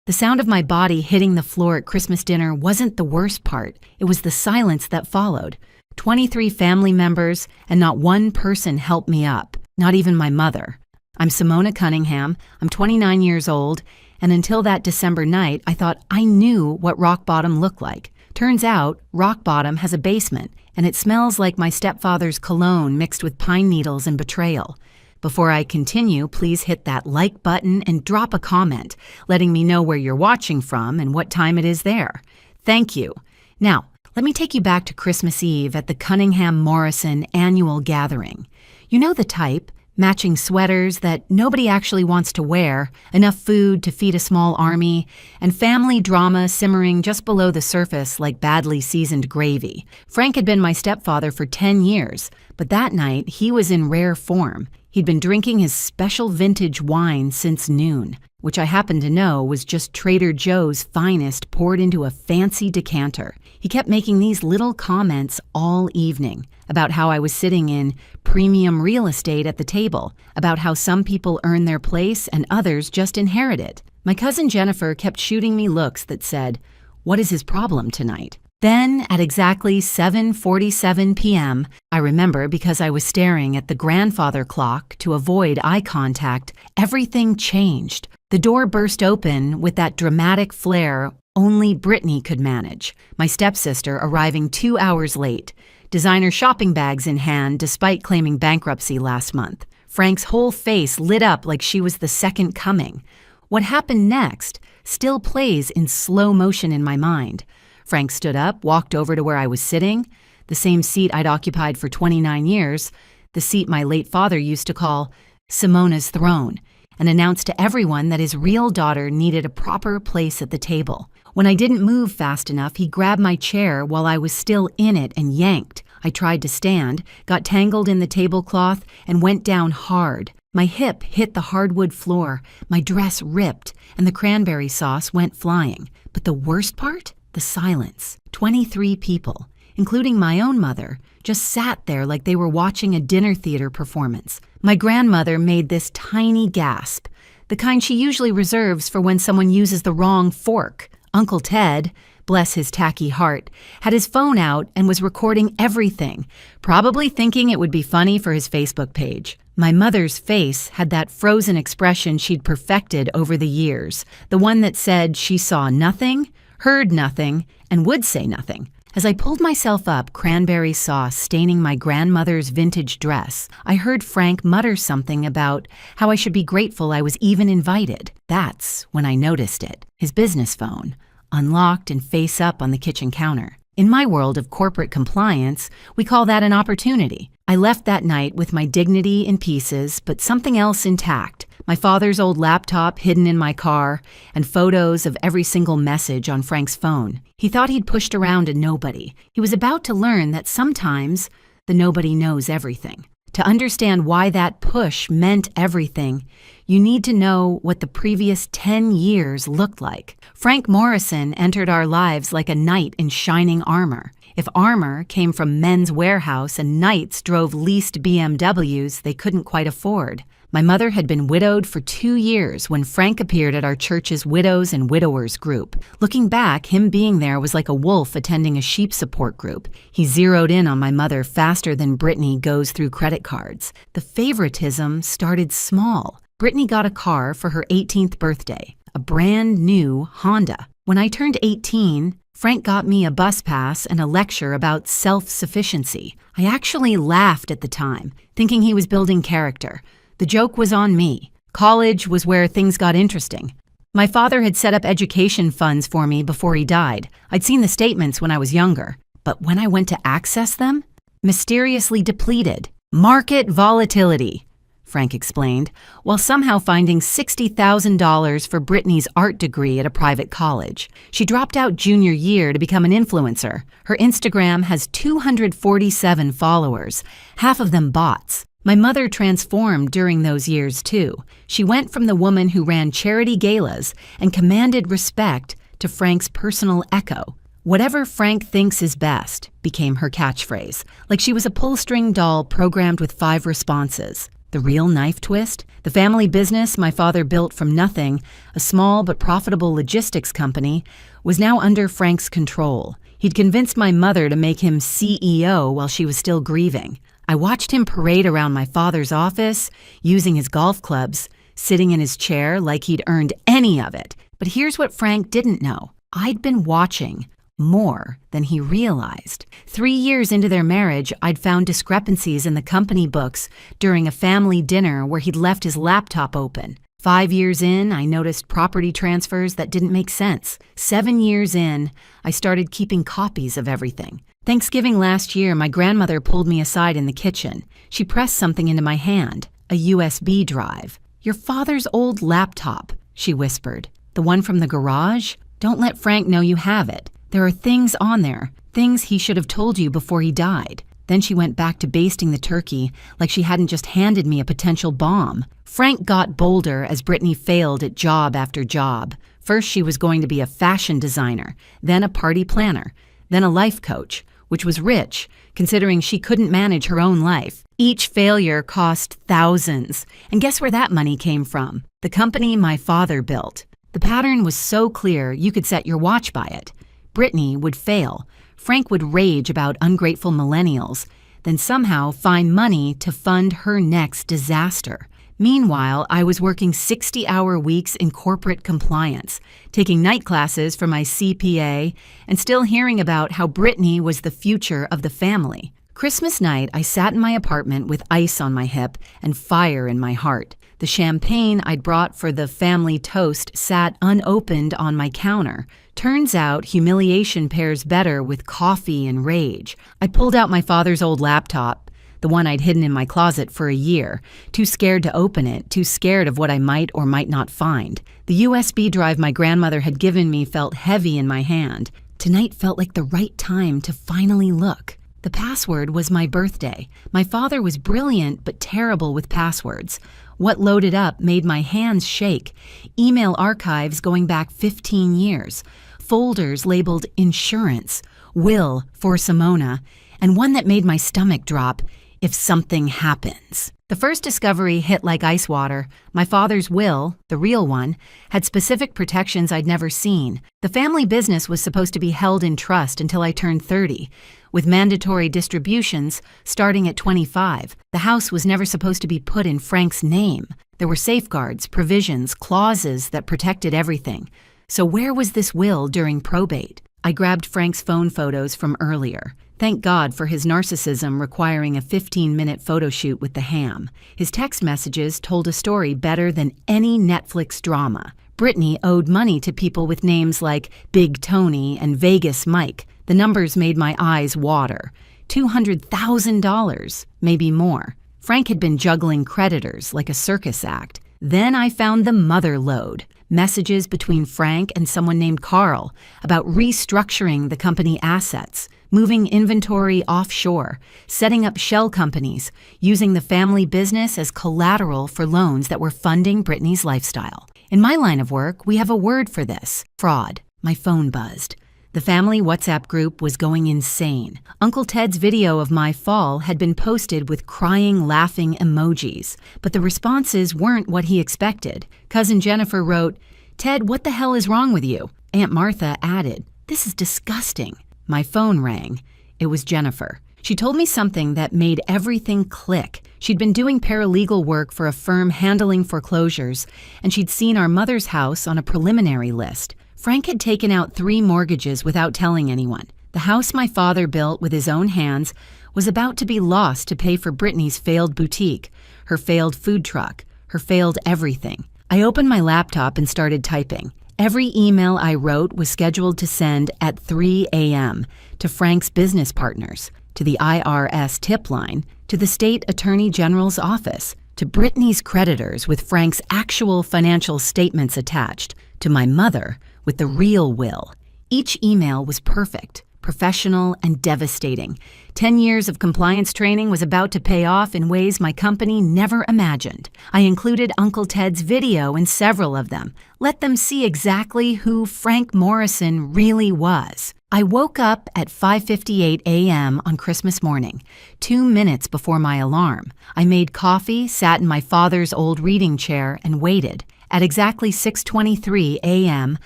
The sound of my body hitting the floor at Christmas dinner wasn't the worst part. It was the silence that followed. 23 family members, and not one person helped me up, not even my mother. I'm Simona Cunningham, I'm 29 years old, and until that December night, I thought I knew what rock bottom looked like. Turns out, rock bottom has a basement, and it smells like my stepfather's cologne mixed with pine needles and betrayal. Before I continue, please hit that like button and drop a comment, letting me know where you're watching from and what time it is there. Thank you. Now, let me take you back to Christmas Eve at the Cunningham-Morrison annual gathering. You know the type, matching sweaters that nobody actually wants to wear, enough food to feed a small army, and family drama simmering just below the surface like badly seasoned gravy. Frank had been my stepfather for 10 years, but that night he was in rare form. He'd been drinking his special vintage wine since noon, which I happen to know was just Trader Joe's finest poured into a fancy decanter. He kept making these little comments all evening about how I was sitting in premium real estate at the table, about how some people earn their place and others just inherit it. My cousin Jennifer kept shooting me looks that said, "What is his problem tonight?" Then, at exactly 7:47 p.m., I remember because I was staring at the grandfather clock to avoid eye contact, everything changed. The door burst open with that dramatic flair only Brittany could manage, my stepsister arriving 2 hours late, designer shopping bags in hand despite claiming bankruptcy last month. Frank's whole face lit up like she was the second coming. What happened next still plays in slow motion in my mind. Frank stood up, walked over to where I was sitting, the same seat I'd occupied for 29 years, the seat my late father used to call Simona's throne, and announced to everyone that his real daughter needed a proper place at the table. When I didn't move fast enough, he grabbed my chair while I was still in it and yanked. I tried to stand, got tangled in the tablecloth, and went down hard. My hip hit the hardwood floor, my dress ripped, and the cranberry sauce went flying. But the worst part? The silence. 23 people, including my own mother, just sat there like they were watching a dinner theater performance. My grandmother made this tiny gasp, the kind she usually reserves for when someone uses the wrong fork. Uncle Ted, bless his tacky heart, had his phone out and was recording everything, probably thinking it would be funny for his Facebook page. My mother's face had that frozen expression she'd perfected over the years, the one that said she saw nothing, heard nothing, and would say nothing. As I pulled myself up, cranberry sauce staining my grandmother's vintage dress, I heard Frank mutter something about how I should be grateful I was even invited. That's when I noticed it. His business phone, unlocked and face up on the kitchen counter. In my world of corporate compliance, we call that an opportunity. I left that night with my dignity in pieces, but something else intact. My father's old laptop hidden in my car, and photos of every single message on Frank's phone. He thought he'd pushed around a nobody. He was about to learn that sometimes the nobody knows everything. To understand why that push meant everything, you need to know what the previous 10 years looked like. Frank Morrison entered our lives like a knight in shining armor. If armor came from Men's Warehouse and knights drove leased BMWs they couldn't quite afford. My mother had been widowed for 2 years when Frank appeared at our church's Widows and Widowers group. Looking back, him being there was like a wolf attending a sheep support group. He zeroed in on my mother faster than Brittany goes through credit cards. The favoritism started small. Brittany got a car for her 18th birthday, a brand new Honda. When I turned 18, Frank got me a bus pass and a lecture about self-sufficiency. I actually laughed at the time, thinking he was building character. The joke was on me. College was where things got interesting. My father had set up education funds for me before he died. I'd seen the statements when I was younger. But when I went to access them, mysteriously depleted. Market volatility, Frank explained, while somehow finding $60,000 for Brittany's art degree at a private college. She dropped out junior year to become an influencer. Her Instagram has 247 followers, half of them bots. My mother transformed during those years, too. She went from the woman who ran charity galas and commanded respect to Frank's personal echo. Whatever Frank thinks is best became her catchphrase, like she was a pull-string doll programmed with 5 responses. The real knife twist? The family business my father built from nothing, a small but profitable logistics company, was now under Frank's control. He'd convinced my mother to make him CEO while she was still grieving. I watched him parade around my father's office, using his golf clubs, sitting in his chair like he'd earned any of it. But here's what Frank didn't know. I'd been watching more than he realized. 3 years into their marriage, I'd found discrepancies in the company books during a family dinner where he'd left his laptop open. 5 years in, I noticed property transfers that didn't make sense. 7 years in, I started keeping copies of everything. Thanksgiving last year, my grandmother pulled me aside in the kitchen. She pressed something into my hand, a USB drive. "Your father's old laptop," she whispered. "The one from the garage? Don't let Frank know you have it. There are things on there, things he should have told you before he died." Then she went back to basting the turkey like she hadn't just handed me a potential bomb. Frank got bolder as Brittany failed at job after job. First, she was going to be a fashion designer, then a party planner, then a life coach, which was rich, considering she couldn't manage her own life. Each failure cost thousands. And guess where that money came from? The company my father built. The pattern was so clear you could set your watch by it. Brittany would fail. Frank would rage about ungrateful millennials, then somehow find money to fund her next disaster. Meanwhile, I was working 60-hour weeks in corporate compliance, taking night classes for my CPA, and still hearing about how Brittany was the future of the family. Christmas night, I sat in my apartment with ice on my hip and fire in my heart. The champagne I'd brought for the family toast sat unopened on my counter. Turns out humiliation pairs better with coffee and rage. I pulled out my father's old laptop, the one I'd hidden in my closet for a year, too scared to open it, too scared of what I might or might not find. The USB drive my grandmother had given me felt heavy in my hand. Tonight felt like the right time to finally look. The password was my birthday. My father was brilliant but terrible with passwords. What loaded up made my hands shake. Email archives going back 15 years. Folders labeled insurance, will for Simona, and one that made my stomach drop, if something happens. The first discovery hit like ice water. My father's will, the real one, had specific protections I'd never seen. The family business was supposed to be held in trust until I turned 30, with mandatory distributions starting at 25. The house was never supposed to be put in Frank's name. There were safeguards, provisions, clauses that protected everything. So where was this will during probate? I grabbed Frank's phone photos from earlier. Thank God for his narcissism requiring a 15-minute photo shoot with the ham. His text messages told a story better than any Netflix drama. Brittany owed money to people with names like Big Tony and Vegas Mike. The numbers made my eyes water. $200,000, maybe more. Frank had been juggling creditors like a circus act. Then I found the mother lode. Messages between Frank and someone named Carl about restructuring the company assets, moving inventory offshore, setting up shell companies, using the family business as collateral for loans that were funding Brittany's lifestyle. In my line of work, we have a word for this: fraud. My phone buzzed. The family WhatsApp group was going insane. Uncle Ted's video of my fall had been posted with crying, laughing emojis, but the responses weren't what he expected. Cousin Jennifer wrote, "Ted, what the hell is wrong with you?" Aunt Martha added, "This is disgusting." My phone rang. It was Jennifer. She told me something that made everything click. She'd been doing paralegal work for a firm handling foreclosures, and she'd seen our mother's house on a preliminary list. Frank had taken out 3 mortgages without telling anyone. The house my father built with his own hands was about to be lost to pay for Brittany's failed boutique, her failed food truck, her failed everything. I opened my laptop and started typing. Every email I wrote was scheduled to send at 3 a.m. to Frank's business partners, to the IRS tip line, to the state attorney general's office, to Brittany's creditors with Frank's actual financial statements attached, to my mother with the real will. Each email was perfect. professional, and devastating. 10 years of compliance training was about to pay off in ways my company never imagined. I included Uncle Ted's video in several of them. Let them see exactly who Frank Morrison really was. I woke up at 5:58 a.m. on Christmas morning, 2 minutes before my alarm. I made coffee, sat in my father's old reading chair, and waited. At exactly 6:23 a.m.,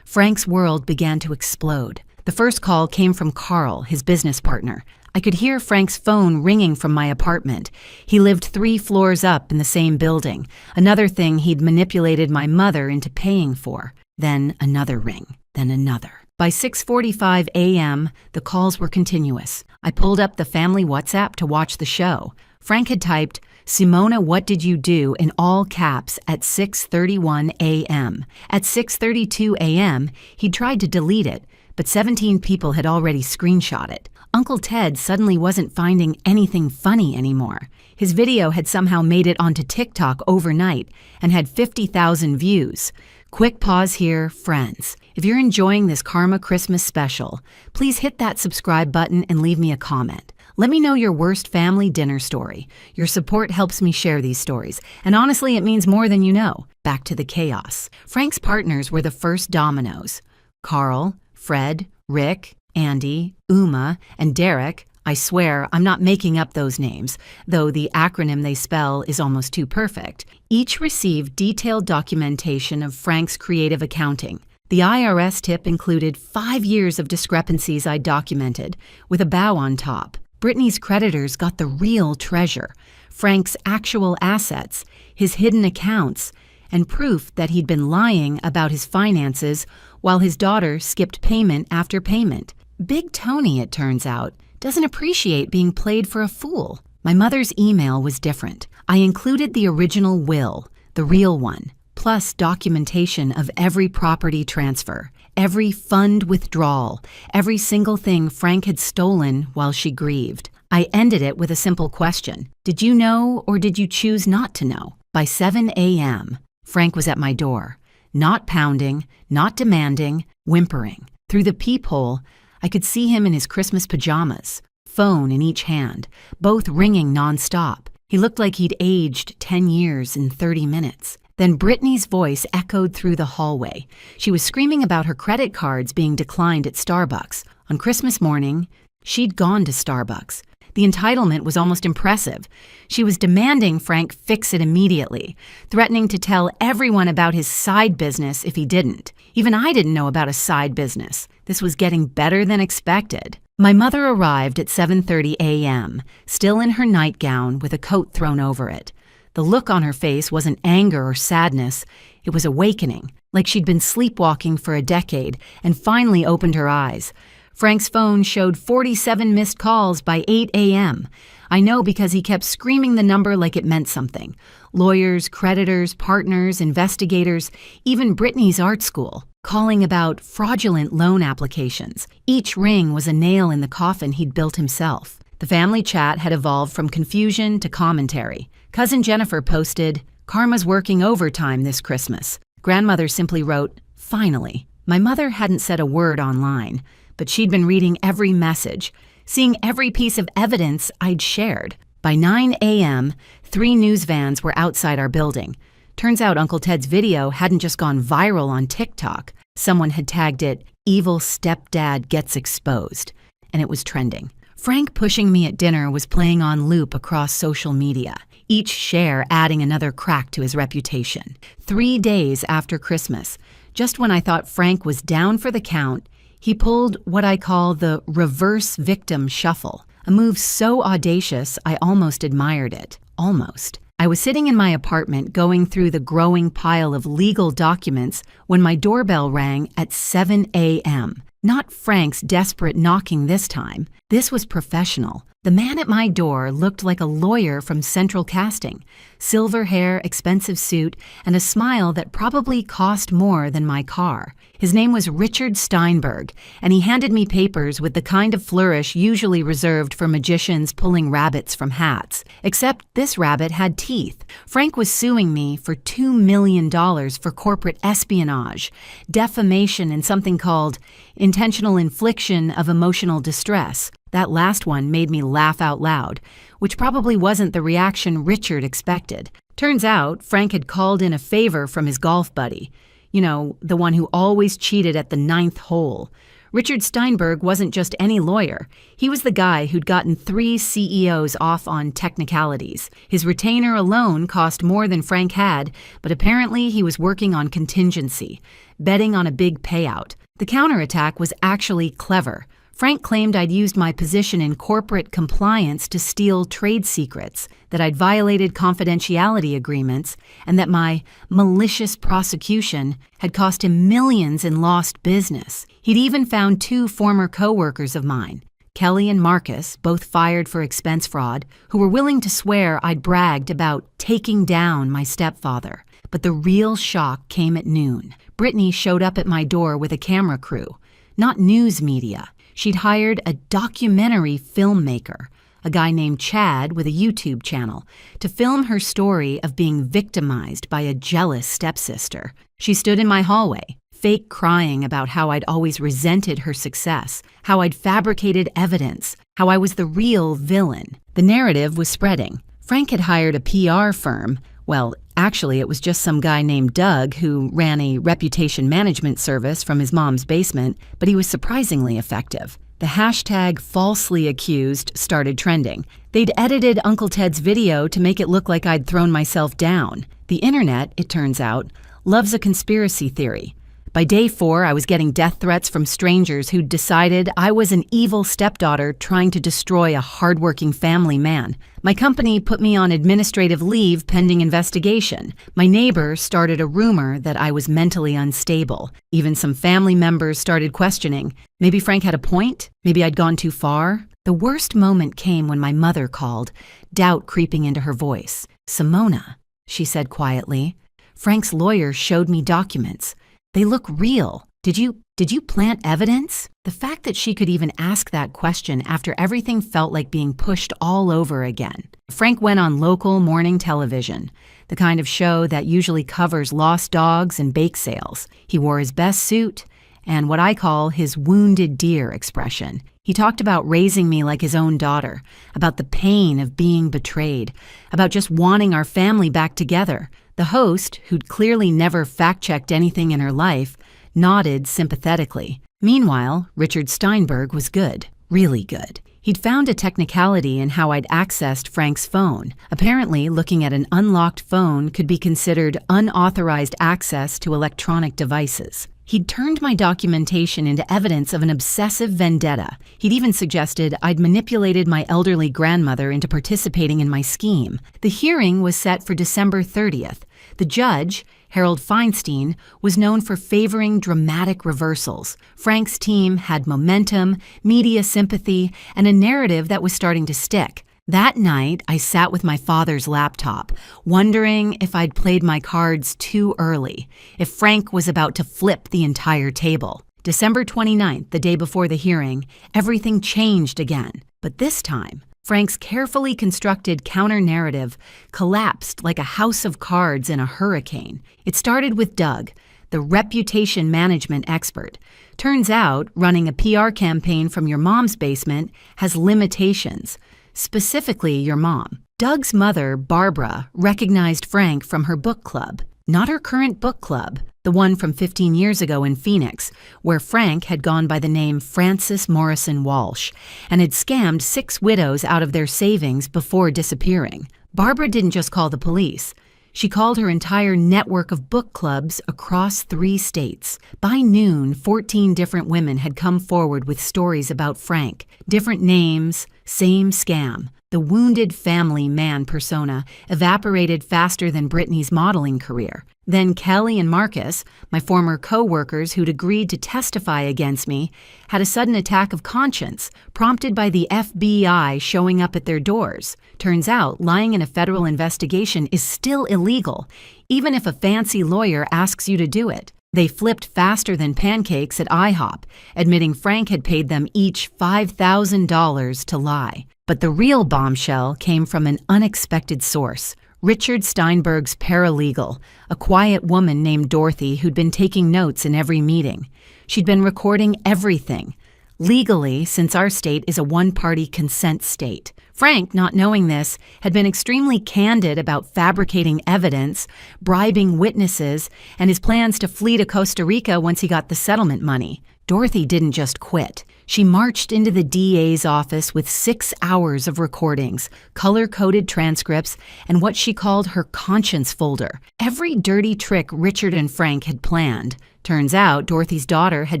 Frank's world began to explode. The first call came from Carl, his business partner. I could hear Frank's phone ringing from my apartment. He lived 3 floors up in the same building, another thing he'd manipulated my mother into paying for. Then another ring, then another. By 6:45 a.m., the calls were continuous. I pulled up the family WhatsApp to watch the show. Frank had typed, "Simona, what did you do?" in all caps at 6:31 a.m. At 6:32 a.m., he tried to delete it, but 17 people had already screenshot it. Uncle Ted suddenly wasn't finding anything funny anymore. His video had somehow made it onto TikTok overnight and had 50,000 views. Quick pause here, friends. If you're enjoying this Karma Christmas special, please hit that subscribe button and leave me a comment. Let me know your worst family dinner story. Your support helps me share these stories, and honestly, it means more than you know. Back to the chaos. Frank's partners were the first dominoes. Carl, Fred, Rick, Andy, Uma, and Derek. I swear I'm not making up those names, though the acronym they spell is almost too perfect. Each received detailed documentation of Frank's creative accounting. The IRS tip included 5 years of discrepancies I documented, with a bow on top. Brittany's creditors got the real treasure, Frank's actual assets, his hidden accounts, and proof that he'd been lying about his finances while his daughter skipped payment after payment. Big Tony, it turns out, doesn't appreciate being played for a fool. My mother's email was different. I included the original will, the real one, plus documentation of every property transfer, every fund withdrawal, every single thing Frank had stolen while she grieved. I ended it with a simple question. Did you know or did you choose not to know? By 7 a.m., Frank was at my door, not pounding, not demanding, whimpering. Through the peephole, I could see him in his Christmas pajamas, phone in each hand, both ringing nonstop. He looked like he'd aged 10 years in 30 minutes. Then Brittany's voice echoed through the hallway. She was screaming about her credit cards being declined at Starbucks. On Christmas morning, she'd gone to Starbucks. The entitlement was almost impressive. She was demanding Frank fix it immediately, threatening to tell everyone about his side business if he didn't. Even I didn't know about a side business. This was getting better than expected. My mother arrived at 7:30 a.m., still in her nightgown with a coat thrown over it. The look on her face wasn't anger or sadness. It was awakening, like she'd been sleepwalking for a decade and finally opened her eyes. Frank's phone showed 47 missed calls by 8 a.m. I know because he kept screaming the number like it meant something. Lawyers, creditors, partners, investigators, even Brittany's art school, calling about fraudulent loan applications. Each ring was a nail in the coffin he'd built himself. The family chat had evolved from confusion to commentary. Cousin Jennifer posted, "Karma's working overtime this Christmas." Grandmother simply wrote, "Finally." My mother hadn't said a word online, but she'd been reading every message, seeing every piece of evidence I'd shared. By 9 a.m., 3 news vans were outside our building. Turns out Uncle Ted's video hadn't just gone viral on TikTok. Someone had tagged it, "Evil Stepdad Gets Exposed," and it was trending. Frank pushing me at dinner was playing on loop across social media, each share adding another crack to his reputation. 3 days after Christmas, just when I thought Frank was down for the count, he pulled what I call the reverse victim shuffle, a move so audacious I almost admired it. Almost. I was sitting in my apartment going through the growing pile of legal documents when my doorbell rang at 7 a.m. Not Frank's desperate knocking this time. This was professional. The man at my door looked like a lawyer from Central Casting. Silver hair, expensive suit, and a smile that probably cost more than my car. His name was Richard Steinberg, and he handed me papers with the kind of flourish usually reserved for magicians pulling rabbits from hats. Except this rabbit had teeth. Frank was suing me for $2 million for corporate espionage, defamation, and something called intentional infliction of emotional distress. That last one made me laugh out loud, which probably wasn't the reaction Richard expected. Turns out, Frank had called in a favor from his golf buddy. You know, the one who always cheated at the 9th hole. Richard Steinberg wasn't just any lawyer. He was the guy who'd gotten 3 CEOs off on technicalities. His retainer alone cost more than Frank had, but apparently he was working on contingency, betting on a big payout. The counterattack was actually clever. Frank claimed I'd used my position in corporate compliance to steal trade secrets, that I'd violated confidentiality agreements, and that my malicious prosecution had cost him millions in lost business. He'd even found 2 former co-workers of mine, Kelly and Marcus, both fired for expense fraud, who were willing to swear I'd bragged about taking down my stepfather. But the real shock came at noon. Brittany showed up at my door with a camera crew, not news media. She'd hired a documentary filmmaker, a guy named Chad with a YouTube channel, to film her story of being victimized by a jealous stepsister. She stood in my hallway, fake crying about how I'd always resented her success, how I'd fabricated evidence, how I was the real villain. The narrative was spreading. Frank had hired a PR firm. Well, actually, it was just some guy named Doug who ran a reputation management service from his mom's basement, but he was surprisingly effective. The hashtag falsely accused started trending. They'd edited Uncle Ted's video to make it look like I'd thrown myself down. The internet, it turns out, loves a conspiracy theory. By day 4, I was getting death threats from strangers who'd decided I was an evil stepdaughter trying to destroy a hardworking family man. My company put me on administrative leave pending investigation. My neighbor started a rumor that I was mentally unstable. Even some family members started questioning. Maybe Frank had a point? Maybe I'd gone too far? The worst moment came when my mother called, doubt creeping into her voice. "Simona," she said quietly, "Frank's lawyer showed me documents. They look real. Did you plant evidence?" The fact that she could even ask that question after everything felt like being pushed all over again. Frank went on local morning television, the kind of show that usually covers lost dogs and bake sales. He wore his best suit and what I call his wounded deer expression. He talked about raising me like his own daughter, about the pain of being betrayed, about just wanting our family back together. The host, who'd clearly never fact-checked anything in her life, nodded sympathetically. Meanwhile, Richard Steinberg was good, really good. He'd found a technicality in how I'd accessed Frank's phone. Apparently, looking at an unlocked phone could be considered unauthorized access to electronic devices. He'd turned my documentation into evidence of an obsessive vendetta. He'd even suggested I'd manipulated my elderly grandmother into participating in my scheme. The hearing was set for December 30th. The judge, Harold Feinstein, was known for favoring dramatic reversals. Frank's team had momentum, media sympathy, and a narrative that was starting to stick. That night, I sat with my father's laptop, wondering if I'd played my cards too early, if Frank was about to flip the entire table. December 29th, the day before the hearing, everything changed again. But this time, Frank's carefully constructed counter-narrative collapsed like a house of cards in a hurricane. It started with Doug, the reputation management expert. Turns out, running a PR campaign from your mom's basement has limitations. Specifically, your mom. Doug's mother, Barbara, recognized Frank from her book club. Not her current book club, the one from 15 years ago in Phoenix, where Frank had gone by the name Francis Morrison Walsh and had scammed 6 widows out of their savings before disappearing. Barbara didn't just call the police. She called her entire network of book clubs across 3 states. By noon, 14 different women had come forward with stories about Frank. Different names, same scam. The wounded family man persona evaporated faster than Brittany's modeling career. Then Kelly and Marcus, my former co-workers who'd agreed to testify against me, had a sudden attack of conscience, prompted by the FBI showing up at their doors. Turns out, lying in a federal investigation is still illegal, even if a fancy lawyer asks you to do it. They flipped faster than pancakes at IHOP, admitting Frank had paid them each $5,000 to lie. But the real bombshell came from an unexpected source. Richard Steinberg's paralegal, a quiet woman named Dorothy who'd been taking notes in every meeting. She'd been recording everything. Legally, since our state is a one-party consent state. Frank, not knowing this, had been extremely candid about fabricating evidence, bribing witnesses, and his plans to flee to Costa Rica once he got the settlement money. Dorothy didn't just quit. She marched into the DA's office with 6 hours of recordings, color-coded transcripts, and what she called her conscience folder. Every dirty trick Richard and Frank had planned. Turns out Dorothy's daughter had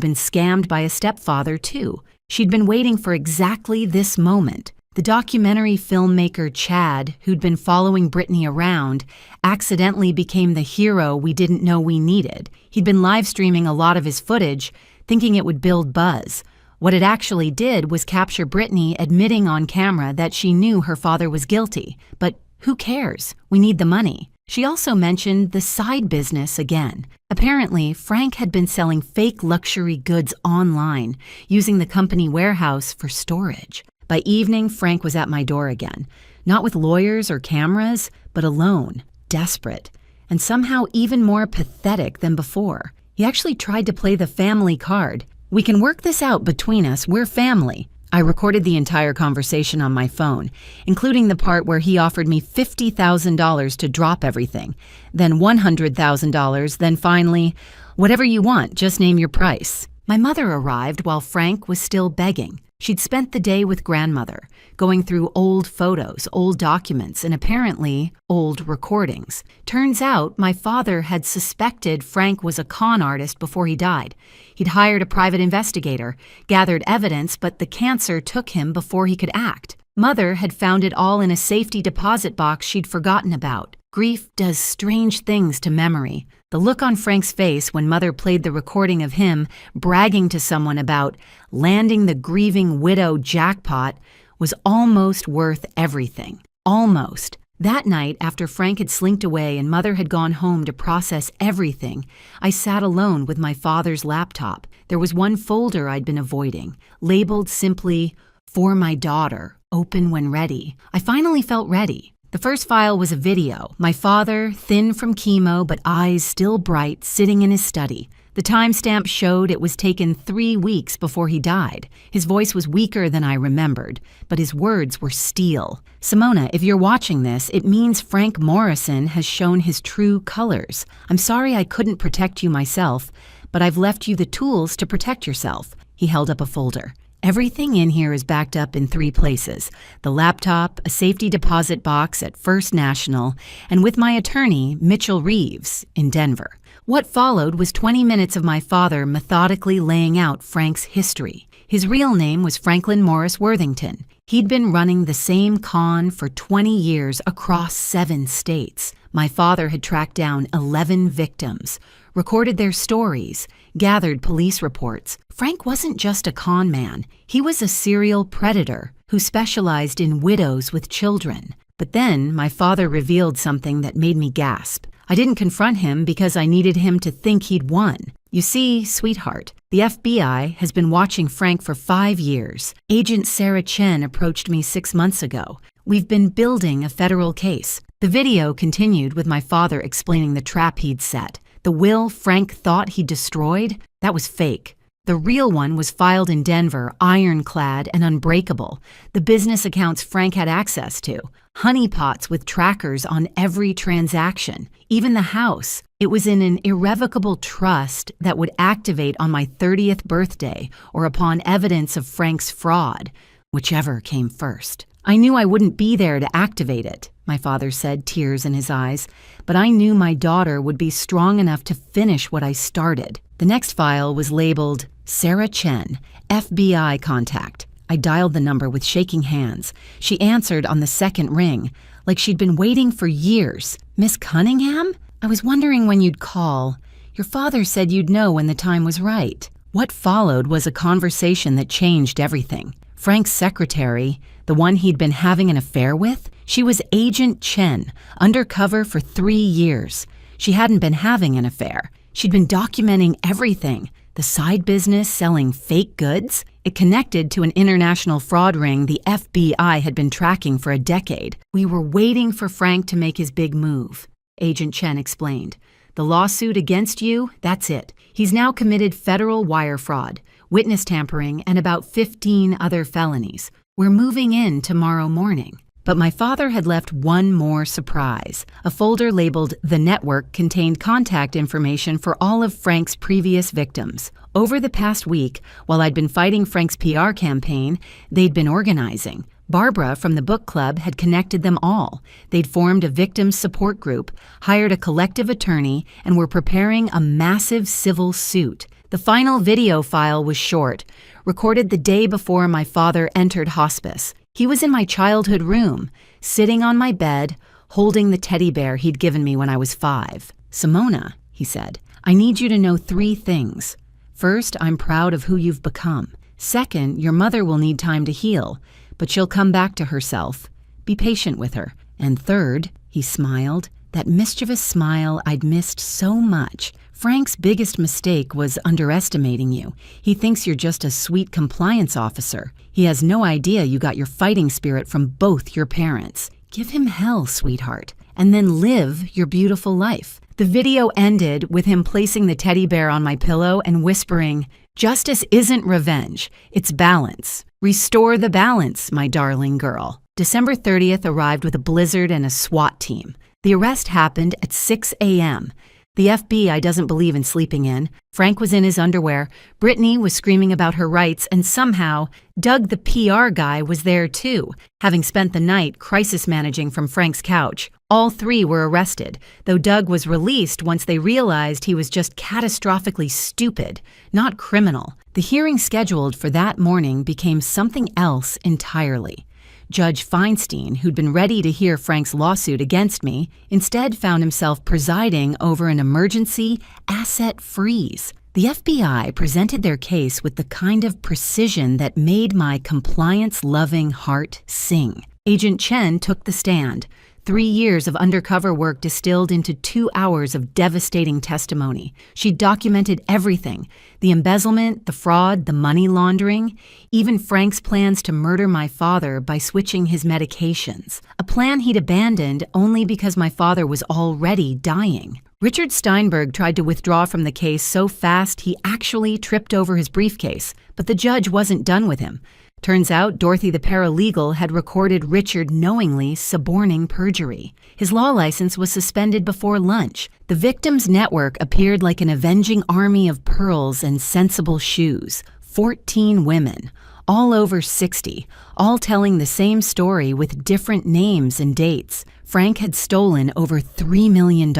been scammed by a stepfather, too. She'd been waiting for exactly this moment. The documentary filmmaker Chad, who'd been following Brittany around, accidentally became the hero we didn't know we needed. He'd been live-streaming a lot of his footage, thinking it would build buzz. What it actually did was capture Brittany admitting on camera that she knew her father was guilty. But who cares? We need the money. She also mentioned the side business again. Apparently, Frank had been selling fake luxury goods online, using the company warehouse for storage. By evening, Frank was at my door again. Not with lawyers or cameras, but alone, desperate, and somehow even more pathetic than before. He actually tried to play the family card. "We can work this out between us, we're family." I recorded the entire conversation on my phone, including the part where he offered me $50,000 to drop everything, then $100,000, then finally, "Whatever you want, just name your price." My mother arrived while Frank was still begging. She'd spent the day with grandmother, going through old photos, old documents, and apparently old recordings. Turns out my father had suspected Frank was a con artist before he died. He'd hired a private investigator, gathered evidence, but the cancer took him before he could act. Mother had found it all in a safety deposit box she'd forgotten about. Grief does strange things to memory. The look on Frank's face when Mother played the recording of him bragging to someone about landing the grieving widow jackpot was almost worth everything. Almost. That night, after Frank had slinked away and Mother had gone home to process everything, I sat alone with my father's laptop. There was one folder I'd been avoiding, labeled simply, "For my daughter, open when ready." I finally felt ready. The first file was a video. My father, thin from chemo but eyes still bright, sitting in his study. The timestamp showed it was taken 3 weeks before he died. His voice was weaker than I remembered, but his words were steel. "Simona, if you're watching this, it means Frank Morrison has shown his true colors. I'm sorry I couldn't protect you myself, but I've left you the tools to protect yourself." He held up a folder. Everything in here is backed up in 3 places: the laptop, a safety deposit box at First National, and with my attorney, Mitchell Reeves, in Denver. What followed was 20 minutes of my father methodically laying out Frank's history. His real name was Franklin Morris Worthington. He'd been running the same con for 20 years across 7 states. My father had tracked down 11 victims, recorded their stories, gathered police reports. Frank wasn't just a con man. He was a serial predator who specialized in widows with children. But then my father revealed something that made me gasp. I didn't confront him because I needed him to think he'd won. "You see, sweetheart, the FBI has been watching Frank for 5 years. Agent Sarah Chen approached me 6 months ago. We've been building a federal case." The video continued with my father explaining the trap he'd set. The will Frank thought he destroyed? That was fake. The real one was filed in Denver, ironclad and unbreakable. The business accounts Frank had access to. Honeypots with trackers on every transaction. Even the house. It was in an irrevocable trust that would activate on my 30th birthday or upon evidence of Frank's fraud, whichever came first. "I knew I wouldn't be there to activate it," my father said, tears in his eyes, "but I knew my daughter would be strong enough to finish what I started." The next file was labeled Sarah Chen, FBI contact. I dialed the number with shaking hands. She answered on the second ring, like she'd been waiting for years. "Miss Cunningham? I was wondering when you'd call. Your father said you'd know when the time was right." What followed was a conversation that changed everything. Frank's secretary, the one he'd been having an affair with, she was Agent Chen, undercover for 3 years. She hadn't been having an affair. She'd been documenting everything. The side business selling fake goods? It connected to an international fraud ring the FBI had been tracking for a decade. "We were waiting for Frank to make his big move," Agent Chen explained. "The lawsuit against you, that's it. He's now committed federal wire fraud, witness tampering, and about 15 other felonies. We're moving in tomorrow morning." But my father had left one more surprise. A folder labeled "The Network" contained contact information for all of Frank's previous victims. Over the past week, while I'd been fighting Frank's PR campaign, they'd been organizing. Barbara from the book club had connected them all. They'd formed a victims support group, hired a collective attorney, and were preparing a massive civil suit. The final video file was short, recorded the day before my father entered hospice. He was in my childhood room, sitting on my bed, holding the teddy bear he'd given me when I was 5. "Simona," he said, "I need you to know 3 things. First, I'm proud of who you've become. Second, your mother will need time to heal, but she'll come back to herself. Be patient with her. And third," he smiled, that mischievous smile I'd missed so much. "Frank's biggest mistake was underestimating you. He thinks you're just a sweet compliance officer. He has no idea you got your fighting spirit from both your parents. Give him hell, sweetheart, and then live your beautiful life." The video ended with him placing the teddy bear on my pillow and whispering, "Justice isn't revenge, it's balance. Restore the balance, my darling girl." December 30th arrived with a blizzard and a SWAT team. The arrest happened at 6 a.m. The FBI doesn't believe in sleeping in. Frank was in his underwear. Brittany was screaming about her rights, and somehow, Doug the PR guy was there too, having spent the night crisis managing from Frank's couch. All 3 were arrested, though Doug was released once they realized he was just catastrophically stupid, not criminal. The hearing scheduled for that morning became something else entirely. Judge Feinstein, who'd been ready to hear Frank's lawsuit against me, instead found himself presiding over an emergency asset freeze. The FBI presented their case with the kind of precision that made my compliance-loving heart sing. Agent Chen took the stand. 3 years of undercover work distilled into 2 hours of devastating testimony. She documented everything: the embezzlement, the fraud, the money laundering, even Frank's plans to murder my father by switching his medications, a plan he'd abandoned only because my father was already dying. Richard Steinberg tried to withdraw from the case so fast he actually tripped over his briefcase, but the judge wasn't done with him. Turns out Dorothy the paralegal had recorded Richard knowingly suborning perjury. His law license was suspended before lunch. The victims' network appeared like an avenging army of pearls and sensible shoes. 14 women, all over 60, all telling the same story with different names and dates. Frank had stolen over $3 million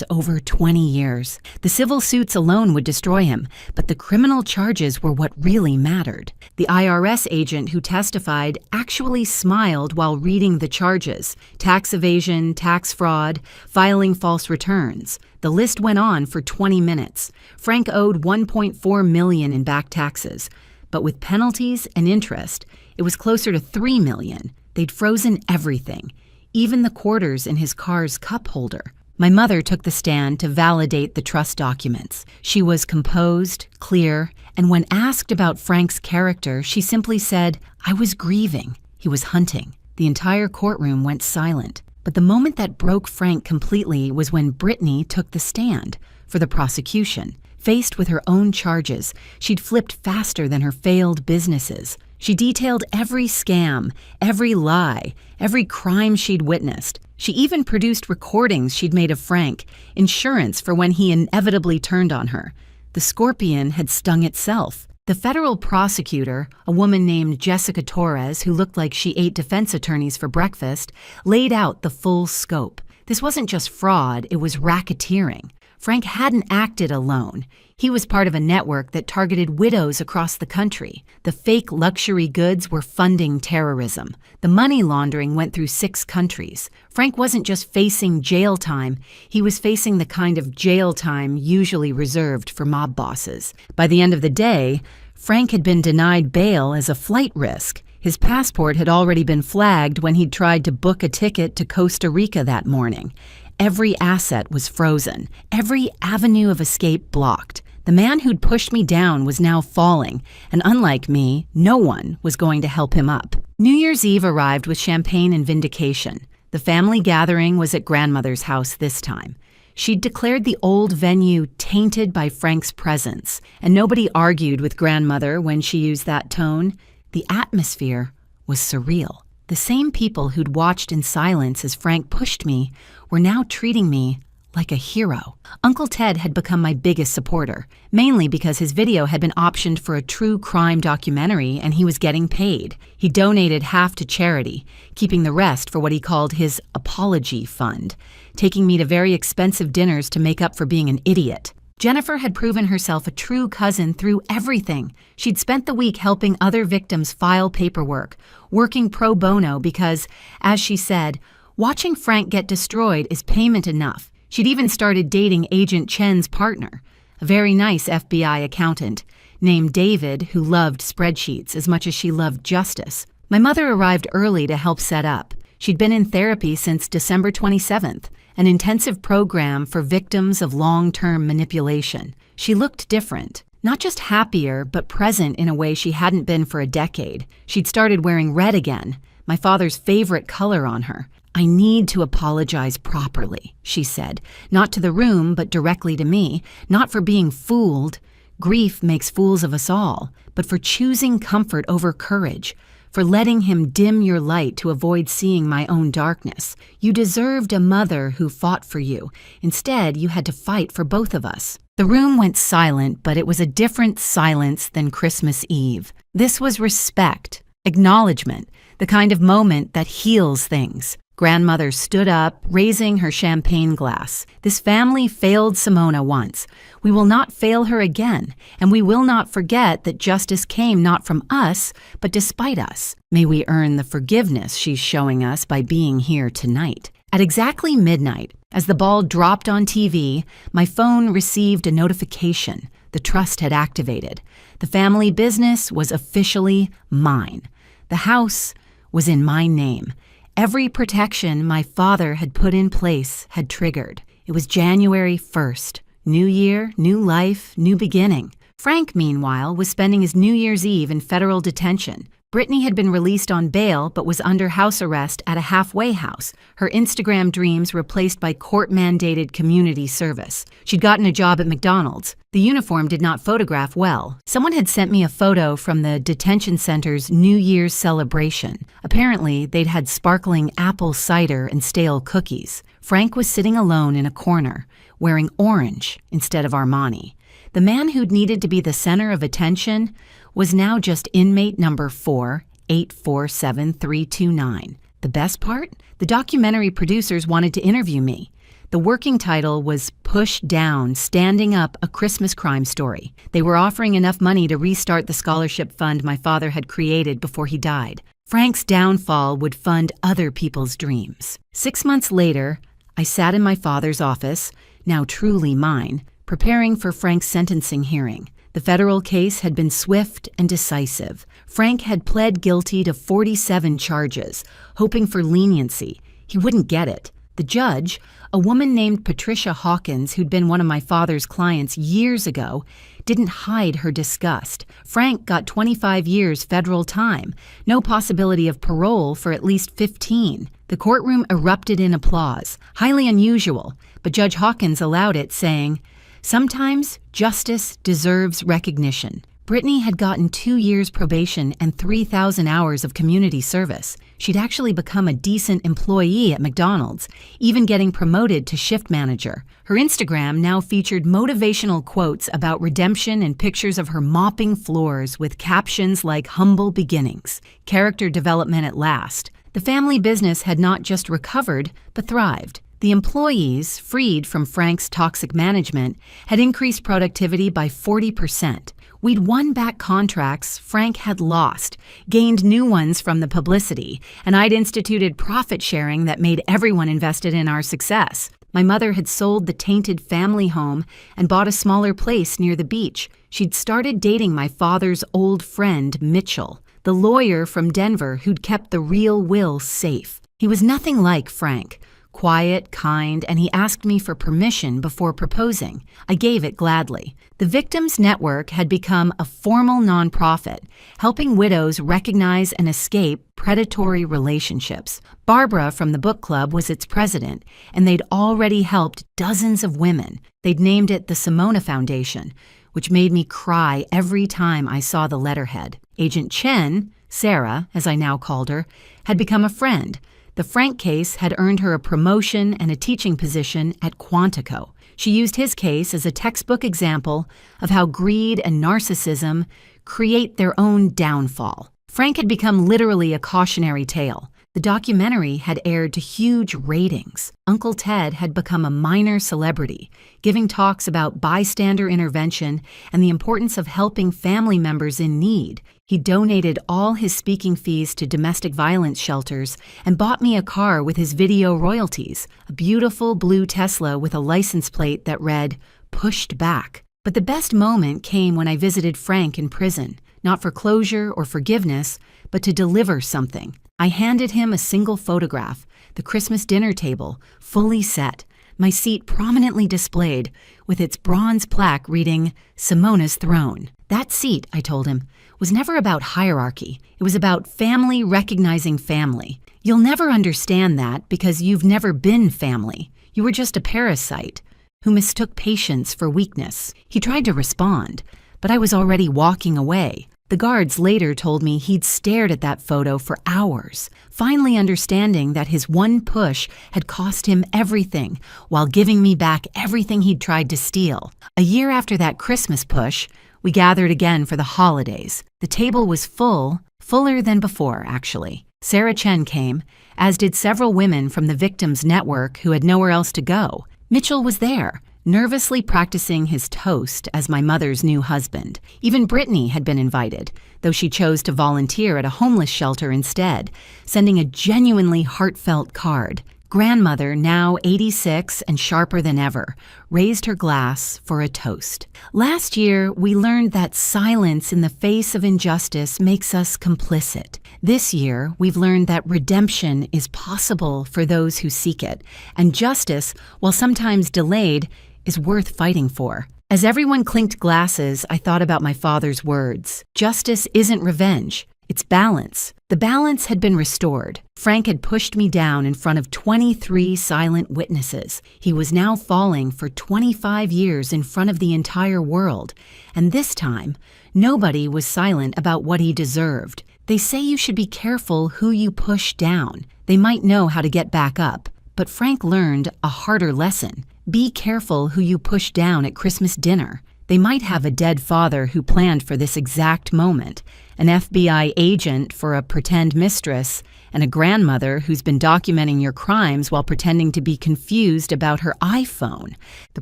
over 20 years. The civil suits alone would destroy him, but the criminal charges were what really mattered. The IRS agent who testified actually smiled while reading the charges: tax evasion, tax fraud, filing false returns. The list went on for 20 minutes. Frank owed $1.4 million in back taxes, but with penalties and interest, it was closer to $3 million. They'd frozen everything, even the quarters in his car's cup holder. My mother took the stand to validate the trust documents. She was composed, clear, and when asked about Frank's character, she simply said, "I was grieving. He was hunting." The entire courtroom went silent. But the moment that broke Frank completely was when Brittany took the stand for the prosecution. Faced with her own charges, she'd flipped faster than her failed businesses. She detailed every scam, every lie, every crime she'd witnessed. She even produced recordings she'd made of Frank, insurance for when he inevitably turned on her. The scorpion had stung itself. The federal prosecutor, a woman named Jessica Torres, who looked like she ate defense attorneys for breakfast, laid out the full scope. This wasn't just fraud, it was racketeering. Frank hadn't acted alone. He was part of a network that targeted widows across the country. The fake luxury goods were funding terrorism. The money laundering went through 6 countries. Frank wasn't just facing jail time, he was facing the kind of jail time usually reserved for mob bosses. By the end of the day, Frank had been denied bail as a flight risk. His passport had already been flagged when he'd tried to book a ticket to Costa Rica that morning. Every asset was frozen, every avenue of escape blocked. The man who'd pushed me down was now falling, and unlike me, no one was going to help him up. New Year's Eve arrived with champagne and vindication. The family gathering was at grandmother's house this time. She'd declared the old venue tainted by Frank's presence, and nobody argued with grandmother when she used that tone. The atmosphere was surreal. The same people who'd watched in silence as Frank pushed me were now treating me like a hero. Uncle Ted had become my biggest supporter, mainly because his video had been optioned for a true crime documentary and he was getting paid. He donated half to charity, keeping the rest for what he called his apology fund, taking me to very expensive dinners to make up for being an idiot. Jennifer had proven herself a true cousin through everything. She'd spent the week helping other victims file paperwork, working pro bono because, as she said, watching Frank get destroyed is payment enough. She'd even started dating Agent Chen's partner, a very nice FBI accountant named David who loved spreadsheets as much as she loved justice. My mother arrived early to help set up. She'd been in therapy since December 27th, an intensive program for victims of long-term manipulation. She looked different, not just happier, but present in a way she hadn't been for a decade. She'd started wearing red again, my father's favorite color on her. "I need to apologize properly," she said, not to the room, but directly to me, not for being fooled. Grief makes fools of us all, but for choosing comfort over courage, for letting him dim your light to avoid seeing my own darkness. You deserved a mother who fought for you. Instead, you had to fight for both of us. The room went silent, but it was a different silence than Christmas Eve. This was respect, acknowledgement, the kind of moment that heals things. Grandmother stood up, raising her champagne glass. "This family failed Simona once. We will not fail her again, and we will not forget that justice came not from us, but despite us. May we earn the forgiveness she's showing us by being here tonight." At exactly midnight, as the ball dropped on TV, my phone received a notification. The trust had activated. The family business was officially mine. The house was in my name. Every protection my father had put in place had triggered. It was January 1st. New year, new life, new beginning. Frank, meanwhile, was spending his New Year's Eve in federal detention. Brittany had been released on bail but was under house arrest at a halfway house, her Instagram dreams replaced by court-mandated community service. She'd gotten a job at McDonald's. The uniform did not photograph well. Someone had sent me a photo from the detention center's New Year's celebration. Apparently, they'd had sparkling apple cider and stale cookies. Frank was sitting alone in a corner, wearing orange instead of Armani. The man who'd needed to be the center of attention was now just inmate number 4847329. The best part? The documentary producers wanted to interview me. The working title was Push Down, Standing Up, A Christmas Crime Story. They were offering enough money to restart the scholarship fund my father had created before he died. Frank's downfall would fund other people's dreams. 6 months later, I sat in my father's office, now truly mine, preparing for Frank's sentencing hearing. The federal case had been swift and decisive. Frank had pled guilty to 47 charges, hoping for leniency. He wouldn't get it. The judge, a woman named Patricia Hawkins, who'd been one of my father's clients years ago, didn't hide her disgust. Frank got 25 years federal time, no possibility of parole for at least 15. The courtroom erupted in applause, highly unusual, but Judge Hawkins allowed it, saying, "Sometimes justice deserves recognition." Brittany had gotten 2 years probation and 3,000 hours of community service. She'd actually become a decent employee at McDonald's, even getting promoted to shift manager. Her Instagram now featured motivational quotes about redemption and pictures of her mopping floors with captions like "humble beginnings," character development at last. The family business had not just recovered, but thrived. The employees, freed from Frank's toxic management, had increased productivity by 40%. We'd won back contracts Frank had lost, gained new ones from the publicity, and I'd instituted profit sharing that made everyone invested in our success. My mother had sold the tainted family home and bought a smaller place near the beach. She'd started dating my father's old friend, Mitchell, the lawyer from Denver who'd kept the real will safe. He was nothing like Frank. Quiet, kind, and he asked me for permission before proposing. I gave it gladly. The Victims Network had become a formal nonprofit, helping widows recognize and escape predatory relationships. Barbara from the book club was its president, and they'd already helped dozens of women. They'd named it the Simona Foundation, which made me cry every time I saw the letterhead. Agent Chen, Sarah, as I now called her, had become a friend. The Frank case had earned her a promotion and a teaching position at Quantico. She used his case as a textbook example of how greed and narcissism create their own downfall. Frank had become literally a cautionary tale. The documentary had aired to huge ratings. Uncle Ted had become a minor celebrity, giving talks about bystander intervention and the importance of helping family members in need. He donated all his speaking fees to domestic violence shelters and bought me a car with his video royalties, a beautiful blue Tesla with a license plate that read, "Pushed Back." But the best moment came when I visited Frank in prison, not for closure or forgiveness, but to deliver something. I handed him a single photograph, the Christmas dinner table, fully set, my seat prominently displayed, with its bronze plaque reading, "Simona's Throne." That seat, I told him, was never about hierarchy. It was about family recognizing family. You'll never understand that because you've never been family. You were just a parasite who mistook patience for weakness. He tried to respond, but I was already walking away. The guards later told me he'd stared at that photo for hours, finally understanding that his one push had cost him everything while giving me back everything he'd tried to steal. A year after that Christmas push, we gathered again for the holidays. The table was full, fuller than before, actually. Sarah Chen came, as did several women from the Victims Network who had nowhere else to go. Mitchell was there, nervously practicing his toast as my mother's new husband. Even Brittany had been invited, though she chose to volunteer at a homeless shelter instead, sending a genuinely heartfelt card. Grandmother, now 86 and sharper than ever, raised her glass for a toast. Last year, we learned that silence in the face of injustice makes us complicit. This year, we've learned that redemption is possible for those who seek it, and justice, while sometimes delayed, is worth fighting for. As everyone clinked glasses, I thought about my father's words. Justice isn't revenge. It's balance. The balance had been restored. Frank had pushed me down in front of 23 silent witnesses. He was now falling for 25 years in front of the entire world. And this time, nobody was silent about what he deserved. They say you should be careful who you push down. They might know how to get back up. But Frank learned a harder lesson. Be careful who you push down at Christmas dinner. They might have a dead father who planned for this exact moment, an FBI agent for a pretend mistress, and a grandmother who's been documenting your crimes while pretending to be confused about her iPhone. The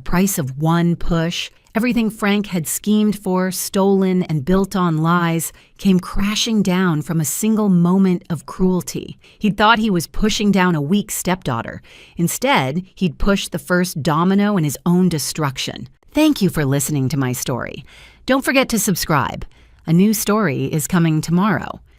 price of one push, everything Frank had schemed for, stolen, and built on lies, came crashing down from a single moment of cruelty. He'd thought he was pushing down a weak stepdaughter. Instead, he'd pushed the first domino in his own destruction. Thank you for listening to my story. Don't forget to subscribe. A new story is coming tomorrow.